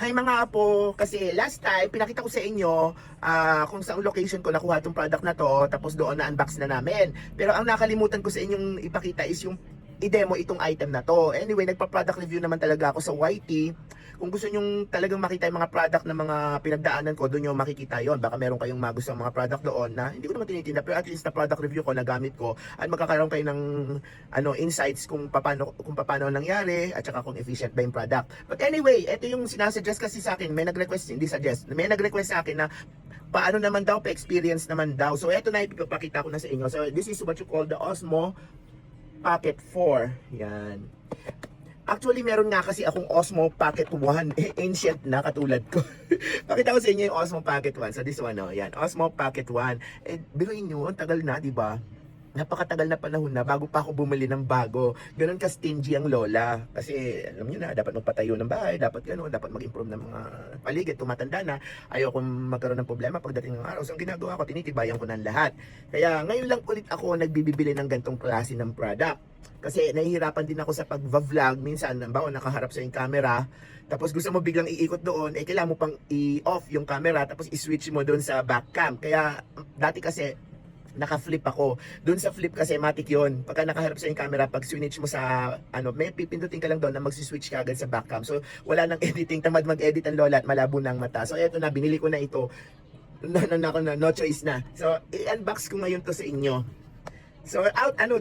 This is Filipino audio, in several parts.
Hi mga apo, kasi last time pinakita ko sa inyo kung saan location ko nakuha itong product na to, tapos doon na unbox na namin. Pero ang nakalimutan ko sa inyong ipakita is yung i-demo itong item na to. Anyway, nagpa-product review naman talaga ako sa YT. Kung gusto nyong talagang makita yung mga product na mga pinagdaanan ko, doon nyo makikita yon. Baka meron kayong magustuhan mga product doon na hindi ko naman tinitinda, pero at least na product review ko na gamit ko at magkakaroon kayo ng insights kung paano nangyari at saka kung efficient ba yung product. But anyway, ito yung sinasuggest kasi sa akin, may nag-request, hindi suggest, may nag-request sa akin na paano naman daw, pa-experience naman daw. So ito na ipapakita ko na sa inyo. So this is what you call the Osmo Pocket 4. Yan. Actually, meron nga kasi akong Osmo Pocket 1, ancient na katulad ko. Pakita ko sa inyo yung Osmo Pocket 1. So this one, oh, yan, Osmo Pocket 1. Eh, biruin nyo, ang tagal na, di ba? Napakatagal na panahon na bago pa ako bumili ng bago. Ganun ka stingy ang lola. Kasi alam niyo na, dapat magpatayo ng bahay, dapat gano'n, dapat mag-improve ng mga paligid, tumatanda na. Ayoko magkaroon ng problema pagdating ng araw. So ang ginagawa ko, tinitibayan ko ng lahat. Kaya ngayon lang ulit ako nagbibili ng gantong klase ng product. Kasi nahihirapan din ako sa pag-vlog. Minsan, bawa nakaharap sa yung camera, tapos gusto mo biglang iikot doon, eh kailangan mo pang i-off yung camera, tapos i-switch mo doon sa back cam. Kaya dati kasi, naka-flip ako. Doon sa flip kasi matik yun. Pagka nakaharap sa yung camera, pag switch mo sa may pipindutin ka lang doon na mag-switch ka agad sa back cam. So wala nang editing, tamad mag-edit ang lola at malabo ng mata. So eto na, binili ko na ito. No choice na. So i-unbox ko ngayon to sa inyo. So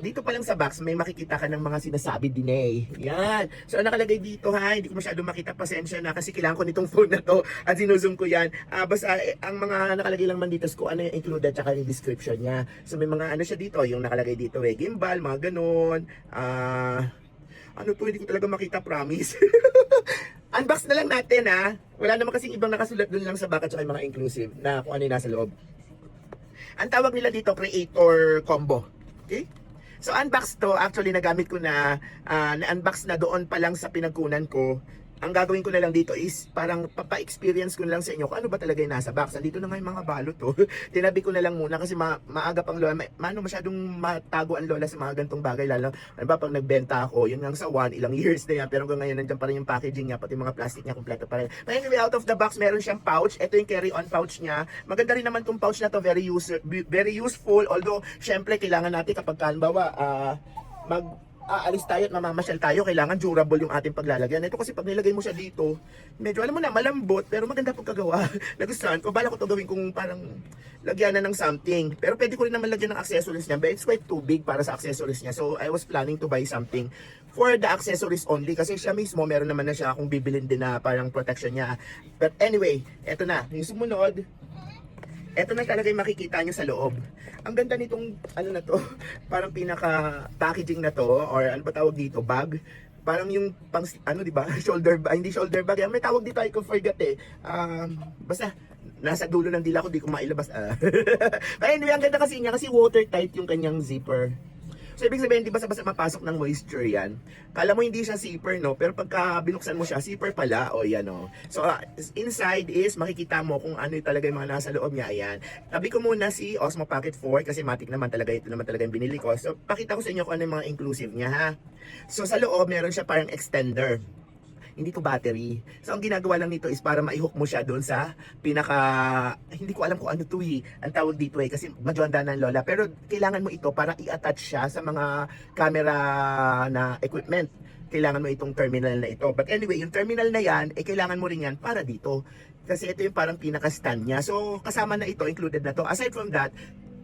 dito pa lang sa box may makikita ka ng mga sinasabi din eh. Yan. So nakalagay dito ha, hindi ko masyado makita, pasensya na kasi kailangan ko nitong phone na to at sinuzoom ko yan. Basta ang mga nakalagay lang man dito kung ano yung included tsaka yung description niya. So may mga siya dito, yung nakalagay dito gimbal, mga ganun. Hindi ko talaga makita, promise. Unbox na lang natin ha. Wala naman kasing ibang nakasulat dun lang sa back at saka yung mga inclusive na kung ano yung nasa loob. Ang tawag nila dito, creator combo. Okay? So unbox to, actually nagamit ko na-unbox na doon pa lang sa pinagkunan ko. Ang gagawin ko na lang dito is parang papa-experience ko na lang sa inyo kung ano ba talaga yung nasa box. Andito na nga yung mga balot to. Tinabi ko na lang muna kasi maaga pang lola. Masyadong matago ang lola sa mga gantong bagay. Lalo, ano ba, pag nagbenta ako, yun nga sa ilang years na yan. Pero hanggang ngayon, nandiyan pa rin yung packaging niya, pati mga plastic niya, kompleto pa rin. But anyway, out of the box, meron siyang pouch. Ito yung carry-on pouch niya. Maganda rin naman tong pouch na to, very useful. Although, syempre, kailangan natin kapag halimbawa, aalis tayo at mamamasyal tayo, kailangan durable yung ating paglalagyan. Ito kasi pag nilagay mo siya dito, medyo alam mo na, malambot, pero maganda pagkagawa. Nagustuhan ko, bala ko to gawin kung parang lagyan na ng something. Pero pwede ko rin naman lagyan ng accessories niya, but it's quite too big para sa accessories niya. So I was planning to buy something for the accessories only, kasi siya mismo, meron naman na siya akong bibilin din na parang protection niya. But anyway, eto na, yung sumunod. Ito na talaga yung makikita nyo sa loob. Ang ganda nitong, na to, parang pinaka-packaging na to, or ano ba tawag dito, bag. Parang yung pang, di ba, shoulder bag, hindi shoulder bag. May tawag dito, I can forget eh. Basta, nasa dulo ng dila ko, di ko mailabas. But anyway, ang ganda kasi niya, kasi watertight yung kanyang zipper. So, ibig sabihin, di ba basta mapasok ng moisture yan? Kala mo hindi siya zipper, no? Pero pagka binuksan mo siya, zipper pala. O, yan, no? So, inside is, makikita mo kung ano talaga yung mga nasa loob niya. Ayan. Tabi ko muna si Osmo Pocket 4 kasi matik naman talaga. Ito naman talaga yung binili ko. So, pakita ko sa inyo kung ano yung mga inclusive niya, ha? So, sa loob, meron siya parang extender. Hindi to battery. So ang ginagawa lang nito is para mai-hook mo siya doon sa hindi ko alam kung ano to ang tawag dito kasi medyo handa ng lola. Pero kailangan mo ito para i-attach siya sa mga camera na equipment. Kailangan mo itong terminal na ito. But anyway, yung terminal na yan, kailangan mo rin yan para dito. Kasi ito yung parang pinaka-stand niya. So kasama na ito, included na to. Aside from that,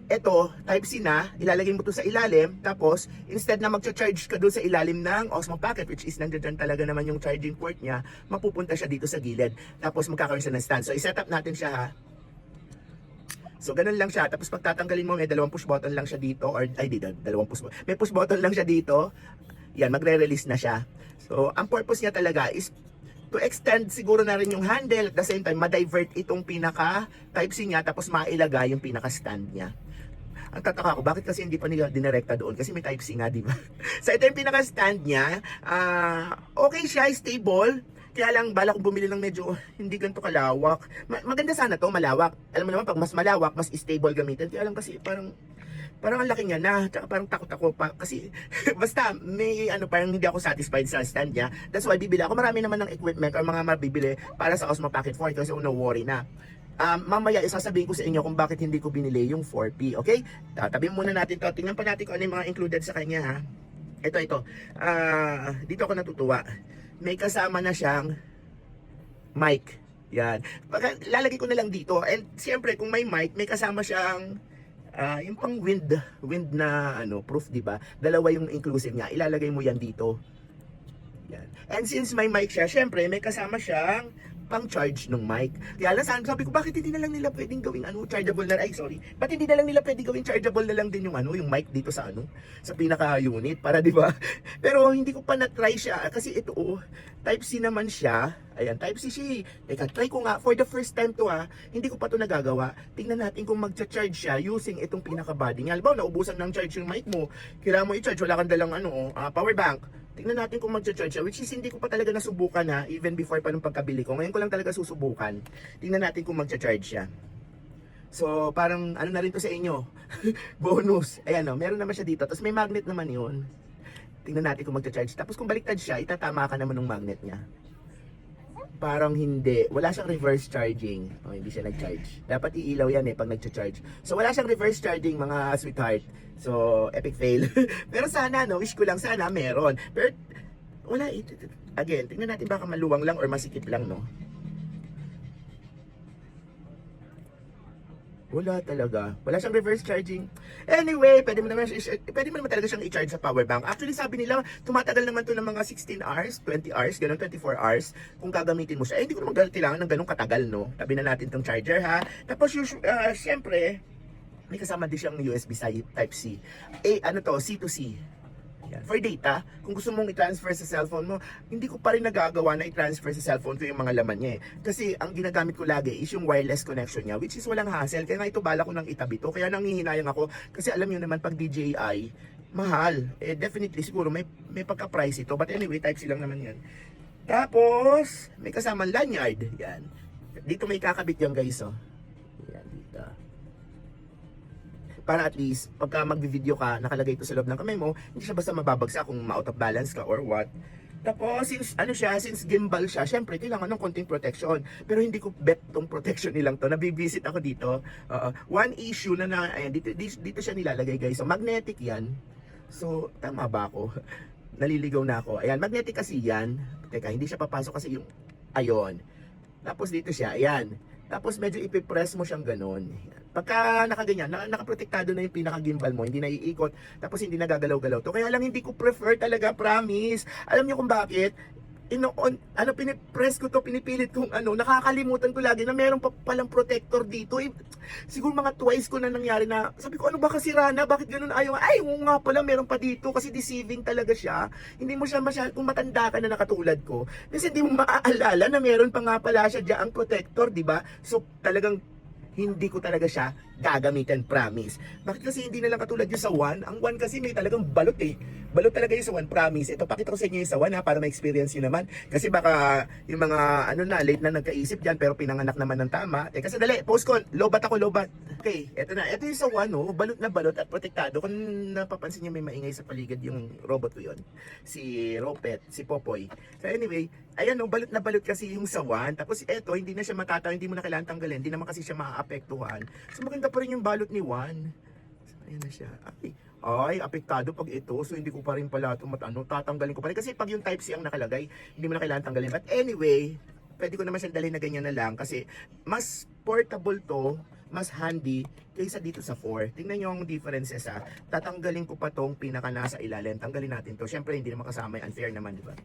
ito, Type-C na, ilalagay mo to sa ilalim, tapos instead na magcha-charge ka doon sa ilalim ng Osmo Pocket, which is nandiyan talaga naman yung charging port niya, mapupunta siya dito sa gilid, tapos magkakaroon siya ng stand. So i-set up natin siya, ha. So ganun lang siya, tapos pag tatanggalin mo, may dalawang push button lang siya dito, or dalawang push button, may push button lang siya dito, yan, magre-release na siya. So ang purpose niya talaga is to extend siguro na rin yung handle, at the same time, ma-divert itong pinaka Type-C niya, tapos mailagay yung pinaka stand niya. Ang tataka ko, bakit kasi hindi pa nila dinirekta doon? Kasi may Type-C nga, di ba? So, ito yung pinaka-stand niya. Okay siya, stable. Kaya lang, bala kong bumili ng medyo hindi ganito kalawak. Maganda sana to, malawak. Alam mo naman, pag mas malawak, mas stable gamitin. Kaya lang kasi parang Parang ang laki niya na, tsaka parang takot ako pa kasi basta may ano parang hindi ako satisfied sa stand niya. That's why bibili ako. Marami naman ng equipment or mga mabibili para sa Osmo Pocket 4 kasi no worry na. Mamaya isasabihin ko sa inyo kung bakit hindi ko binili yung 4P, okay? Tatabi muna natin to. Tingnan pa natin kung ano yung mga included sa kanya ha. Ito. Dito ako natutuwa. May kasama na siyang mic. Yan. Lalagay ko na lang dito. And siyempre kung may mic, may kasama siyang yung pang wind na ano, proof, di ba? Dalawa yung inclusive niya. Ilalagay mo yan dito. Yan. And since may mic siya, syempre may kasama siyang pang charge ng mic. Kaya lang sabi ko, bakit hindi na lang nila pwedeng gawing ano, chargeable na, ba't hindi na lang nila pwedeng gawing chargeable na lang din yung ano, yung mic dito sa ano, sa pinaka unit para, di ba? Pero hindi ko pa na-try siya kasi ito type C naman siya. Ayan, type C siya. Teka, try ko nga for the first time to hindi ko pa to nagagawa. Tingnan natin kung magcha-charge siya using itong pinaka body. Halimbawa, naubusan ng charge yung mic mo, kailangan mo i-charge, wala kang dalang ano, power bank. Tingnan natin kung magcha-charge siya, which is hindi ko pa talaga nasubukan even before pa nung pagkabili ko. Ngayon ko lang talaga susubukan. Tingnan natin kung magcha-charge siya. So, parang ano na rin to sa inyo. Bonus. Ayan meron naman siya dito. Tapos may magnet naman yun. Tingnan natin kung magcha-charge. Tapos kung baliktad siya, itatama ka naman ng magnet niya. Parang hindi. Wala siyang reverse charging. Hindi siya nag-charge. Dapat iilaw yan pag nag-charge. So wala siyang reverse charging mga sweetheart. So epic fail. Pero sana wish ko lang sana meron. Pero wala again, tingnan natin baka maluwang lang or masikip lang Wala talaga. Wala siyang reverse charging. Anyway, pwede mo naman talaga siyang i-charge sa power bank. Actually, sabi nila, tumatagal naman to ng mga 16 hours, 20 hours, ganun, 24 hours kung gagamitin mo siya. Hindi ko naman kailangan ng ganun katagal, no? Tabi na natin tong charger, ha? Tapos, syempre, may kasama din siyang USB Type-C. C to C. Yan. For data, kung gusto mong i-transfer sa cellphone mo, hindi ko pa rin nagagawa na i-transfer sa cellphone ko yung mga laman niya Kasi ang ginagamit ko lagi is yung wireless connection niya, which is walang hassle. Kaya nga ito bala ko ng itabi to. Kaya nangihinayang ako. Kasi alam niyo naman pag DJI, mahal. Definitely siguro may pagka-price ito. But anyway, Type-C lang naman yan. Tapos, may kasamang lanyard. Yan. Dito may kakabit yan guys, Yan, dito. Para at least, pagka magvi-video ka, nakalagay ito sa loob ng kamay mo, hindi siya basta mababagsak kung ma-out of balance ka or what. Tapos, since gimbal siya, syempre, kailangan ng konting protection. Pero hindi ko bet tong protection nilang to. Nabibisit ako dito. One issue ayan, dito siya nilalagay guys. So, magnetic yan. So, tama ba ako? Naliligaw na ako. Ayan, magnetic kasi yan. Teka, hindi siya papasok kasi yung, ayon. Tapos dito siya, ayan. Tapos medyo ipipress mo siyang ganun. Pagka nakaganyan, nakaprotektado na yung pinaka-gimbal mo, hindi na iikot, tapos hindi nagagalaw-galaw to. Kaya lang hindi ko prefer talaga, promise. Alam niyo kung bakit? Pinipress ko to, pinipilit kong nakakalimutan ko lagi na meron pa palang protector dito. Siguro mga twice ko na nangyari na, sabi ko, ano ba kasi Rana, bakit ganun ayaw? Ay, nga pala, meron pa dito kasi deceiving talaga siya. Hindi mo siya kung matanda ka na nakatulad ko, kasi hindi mo maaalala na meron pa nga pala siya dyan ang protector, di ba? So, talagang hindi ko talaga siya gagamitin, promise. Bakit kasi hindi na lang katulad yung sa One? Ang One kasi may talagang balot Balot talaga yung sa One, promise. Ito, pakita ko sa inyo yung sa One para ma-experience nyo naman. Kasi baka yung mga late na nagkaisip dyan pero pinanganak naman ng tama. Teka, sadali, post ko, lobat ako. Okay, eto na. Ito yung sa One, balot na balot at protektado. Kung napapansin nyo may maingay sa paligid yung robot ko yun. Si Ropet, si Popoy. So anyway, ayan balot na balot kasi yung sa One. Tapos eto, hindi na siya hindi mo na kailangan tanggalin. Hindi naman kasi siya maapektuhan. So maganda pa rin yung balot ni One. So, ayan na siya. Ay, apektado pag ito. So hindi ko pa rin pala ito tatanggalin ko pa rin. Kasi pag yung Type-C ang nakalagay, hindi mo na kailangan tanggalin. But anyway, pwede ko naman siyang dalhin na ganyan na lang. Kasi mas portable to, mas handy kaysa dito sa 4. Tingnan nyo ang differences Tatanggalin ko pa tong pinaka nasa ilalim. Tanggalin natin to. Siyempre hindi naman kasama. Unfair naman, di ba?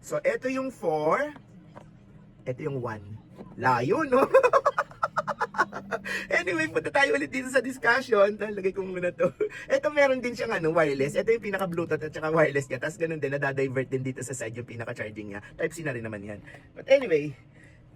So ito yung 4. Ito yung 1. Layo, no? Anyway, punta tayo ulit dito sa discussion. Lagay ko muna to. Ito meron din siyang wireless. Ito yung pinaka Bluetooth at saka wireless niya. Tapos ganun din, nadadivert din dito sa side yung pinaka charging niya. Type-C na rin naman yan. But anyway,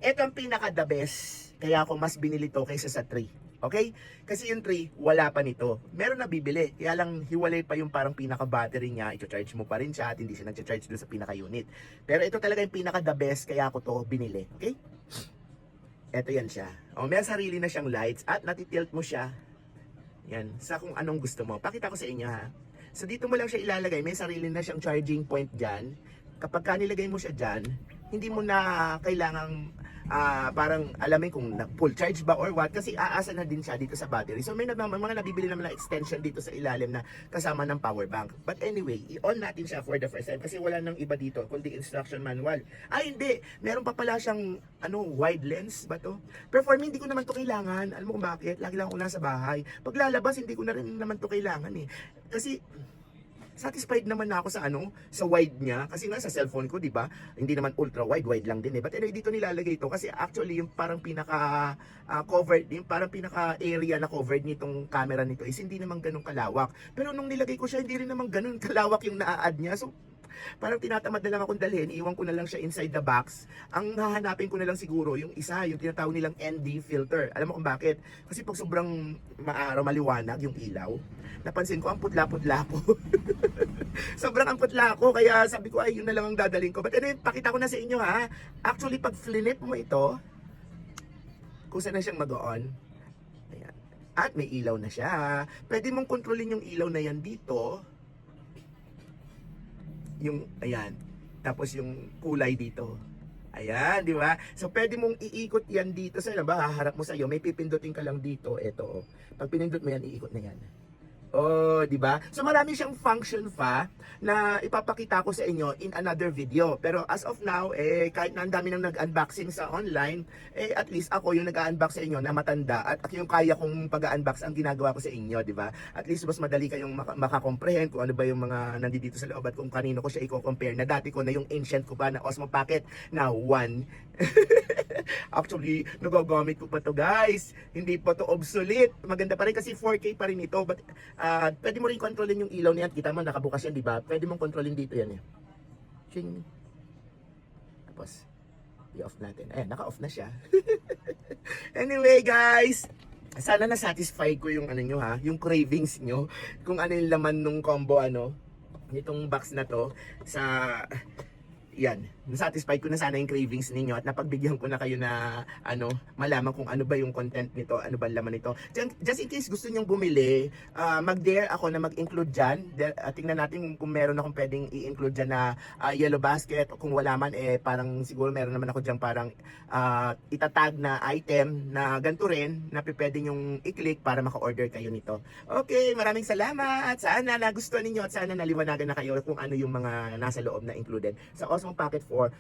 ito ang pinaka the best. Kaya ako mas binili to kaysa sa 3. Okay? Kasi yung 3, wala pa nito. Meron na bibili. Kaya lang hiwalay pa yung parang pinaka battery niya. I-charge mo pa rin siya at hindi siya nag-charge doon sa pinaka unit. Pero ito talaga yung pinaka the best. Kaya ako to binili. Okay? Ito yan siya. May sarili na siyang lights at natitilt mo siya. Yan, sa kung anong gusto mo. Pakita ko sa inyo ha. So dito mo lang siya ilalagay, may sarili na siyang charging point dyan. Kapag ka nilagay mo siya dyan, hindi mo na kailangang parang alamin kung full charge ba or what, kasi aasa na din siya dito sa battery. So may mga nabibili naman na extension dito sa ilalim na kasama ng power bank. But anyway, i-on natin siya for the first time kasi wala nang iba dito kundi instruction manual. Ay hindi, meron pa pala siyang wide lens ba to? Pero for me, hindi ko naman to kailangan. Alam mo kung bakit? Lagi lang ako nasa bahay. Pag lalabas, hindi ko na rin naman to kailangan eh. Kasi satisfied naman na ako sa sa wide niya kasi nga sa cellphone ko, 'di ba? Hindi naman ultra wide, wide lang din eh. But anyway, dito nilalagay ito kasi actually yung parang pinaka covered, yung parang pinaka area na covered nitong camera nito is hindi naman ganun kalawak. Pero nung nilagay ko siya, hindi rin naman ganun kalawak yung na-add niya. So parang tinatamad na lang akong dalhin, iwan ko na lang siya inside the box. Ang hahanapin ko na lang siguro yung isa, yung tinatawag nilang ND filter. Alam mo kung bakit? Kasi pag sobrang maaraw, maliwanag yung ilaw, napansin ko ang putla-putla ko. Sobrang ang putla ko, kaya sabi ko ay yun na lang ang dadalhin ko. But anyway, pakita ko na sa inyo ha. Actually, pag flip mo ito, kung saan na siyang mag-on, ayan. At may ilaw na siya. Pwede mong kontrolin yung ilaw na yan dito. Yung, ayan. Tapos yung kulay dito. Ayan, di ba? So, pwede mong iikot yan dito. Saan na ba? Haharap mo sa'yo. May pipindutin ka lang dito. Ito, oh. Pag pinindot mo yan, iikot na yan. Oh, di ba? So marami siyang function pa na ipapakita ko sa inyo in another video. Pero as of now, kahit na ang dami nang nag-unboxing sa online, at least ako yung nag-unbox sa inyo na matanda at yung kaya kong pag-unbox ang ginagawa ko sa inyo, di ba? At least mas madali kayong makakomprehend kung ano ba yung mga nandito sa loob at kung kanino ko siya i-compare. Na dati ko na yung ancient ko pa na Osmo Pocket na 1. Actually, nagagamit ko pa to guys. Hindi pa to obsolete. Maganda pa rin kasi 4K pa rin ito. But pwede mo rin kontrolin yung ilaw niyan. Kita mo nakabukas yan, di ba? Pwede mong kontrolin dito yan eh. Ching. Tapos i-off natin. Ayan, naka-off na siya. Anyway guys, sana na-satisfy ko yung nyo ha, yung cravings nyo. Kung ano yung laman nung combo nitong box na to sa yan, nasatisfy ko na sana yung cravings ninyo at napagbigyan ko na kayo na malaman kung ano ba yung content nito, ano ba laman nito. Just in case gusto nyong bumili, mag-dare ako na mag-include dyan. Tingnan natin kung meron akong pwedeng i-include dyan na yellow basket. Kung wala man, parang siguro meron naman ako dyan parang itatag na item na ganito rin na pwede nyong i-click para maka-order kayo nito. Okay, maraming salamat. Sana nagustuhan ninyo at sana naliwanagan na kayo kung ano yung mga nasa loob na included sa Osmo Pocket 4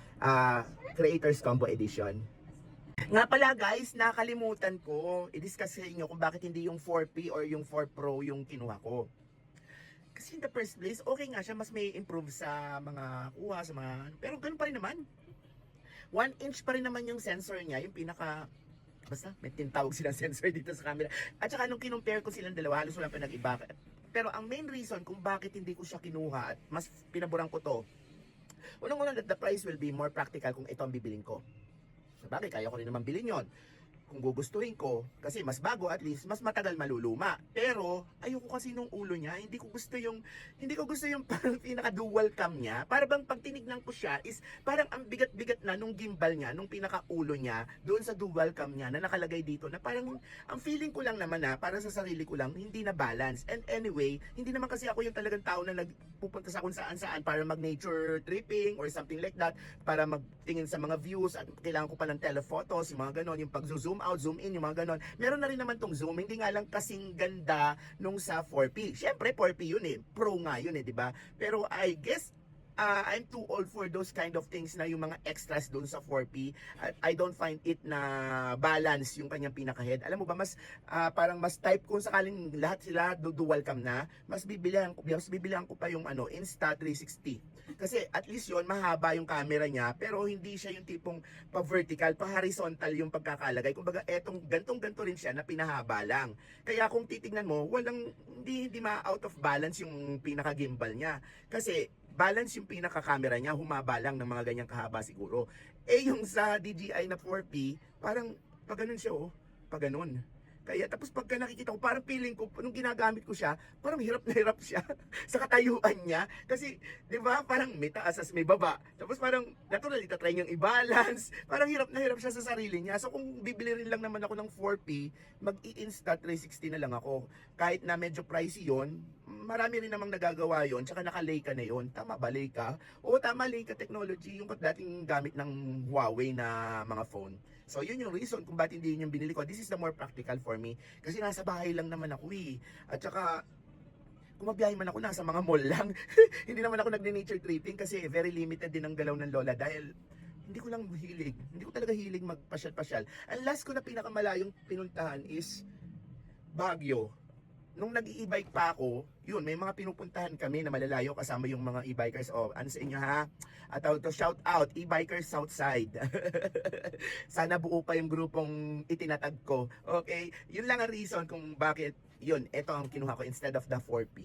Creators Combo Edition. Nga pala guys, nakalimutan ko i-discuss sa inyo kung bakit hindi yung 4P or yung 4 Pro yung kinuha ko. Kasi in the first place, okay nga siya, mas may improve sa mga kuha, sa mga, pero ganun pa rin naman. 1 inch pa rin naman yung sensor niya, yung pinaka, basta may tinatawag silang sensor dito sa camera. At saka nung kinumpare ko silang dalawa, halos wala pa nag-iba. Pero ang main reason kung bakit hindi ko siya kinuha at mas pinaborang ko to, unang-una, that the price will be more practical kung ito ang bibilin ko. Sabagay, kaya ko rin naman bilhin yon. Kung gugustuhin ko, kasi mas bago at least, mas matagal maluluma. Pero, ayoko kasi nung ulo niya, hindi ko gusto yung parang pinaka-dual cam niya. Para bang pag tinignan ko siya is parang ang bigat-bigat na nung gimbal niya, nung pinaka-ulo niya, doon sa dual cam niya na nakalagay dito, na parang, ang feeling ko lang naman para sa sarili ko lang, hindi na balance. And anyway, hindi naman kasi ako yung talagang tao na nagpupunta sa kung saan-saan para mag-nature tripping or something like that, para magtingin sa mga views at kailangan ko pa ng telephotos, yung mga ganon, yung pag-zoom out, zoom in, yung mga ganon. Meron na rin naman tong zoom, hindi nga lang kasing ganda nung sa 4P. Syempre 4P yun Pro nga yun di ba? Pero I guess I'm too old for those kind of things na yung mga extras doon sa 4P. I don't find it na balance yung kanyang pinaka-head. Alam mo ba, mas parang mas type kung sakaling lahat sila dual cam na, mas bibilihan ko pa yung Insta360. Kasi at least yon mahaba yung camera niya, pero hindi siya yung tipong pa-vertical, pa-horizontal yung pagkakalagay. Kumbaga etong gantong-ganto rin siya na pinahaba lang. Kaya kung titingnan mo, hindi ma-out of balance yung pinaka-gimbal niya. Kasi balance yung pinaka-camera niya, humaba lang ng mga ganyang kahaba siguro. Yung sa DJI na 4P, parang pag ganun siya pag ganun. Kaya tapos pagka nakikita ko, parang feeling ko, nung ginagamit ko siya, parang hirap na hirap siya sa katayuan niya. Kasi, di ba, parang may taas as may baba. Tapos parang, natural, itatry niyang i-balance. Parang hirap na hirap siya sa sarili niya. So kung bibili rin lang naman ako ng 4P, mag-i-Insta 360 na lang ako. Kahit na medyo pricey yon, marami rin namang nagagawa yon. Tsaka naka-Leica na yon. Tama ba, Leica? Oo, tama, Leica technology. Yung dating gamit ng Huawei na mga phone. So yun yung reason kung bakit hindi yun yung binili ko. This is the more practical for me. Kasi nasa bahay lang naman ako eh. At saka, kung mabiyahe man ako, nasa mga mall lang. Hindi naman ako nagne-nature tripping kasi very limited din ang galaw ng lola dahil hindi ko lang hilig. Hindi ko talaga hilig magpasyal-pasyal. Ang last ko na pinakamalayong pinuntahan is Baguio. Nung nag-i-bike pa ako, yun, may mga pinupuntahan kami na malalayo kasama yung mga e-bikers. Oh, ano sa inyo ha? At to shout out, e-bikers Southside. Sana buo pa yung grupong itinatag ko. Okay? Yun lang ang reason kung bakit, yun, ito ang kinuha ko instead of the 4P.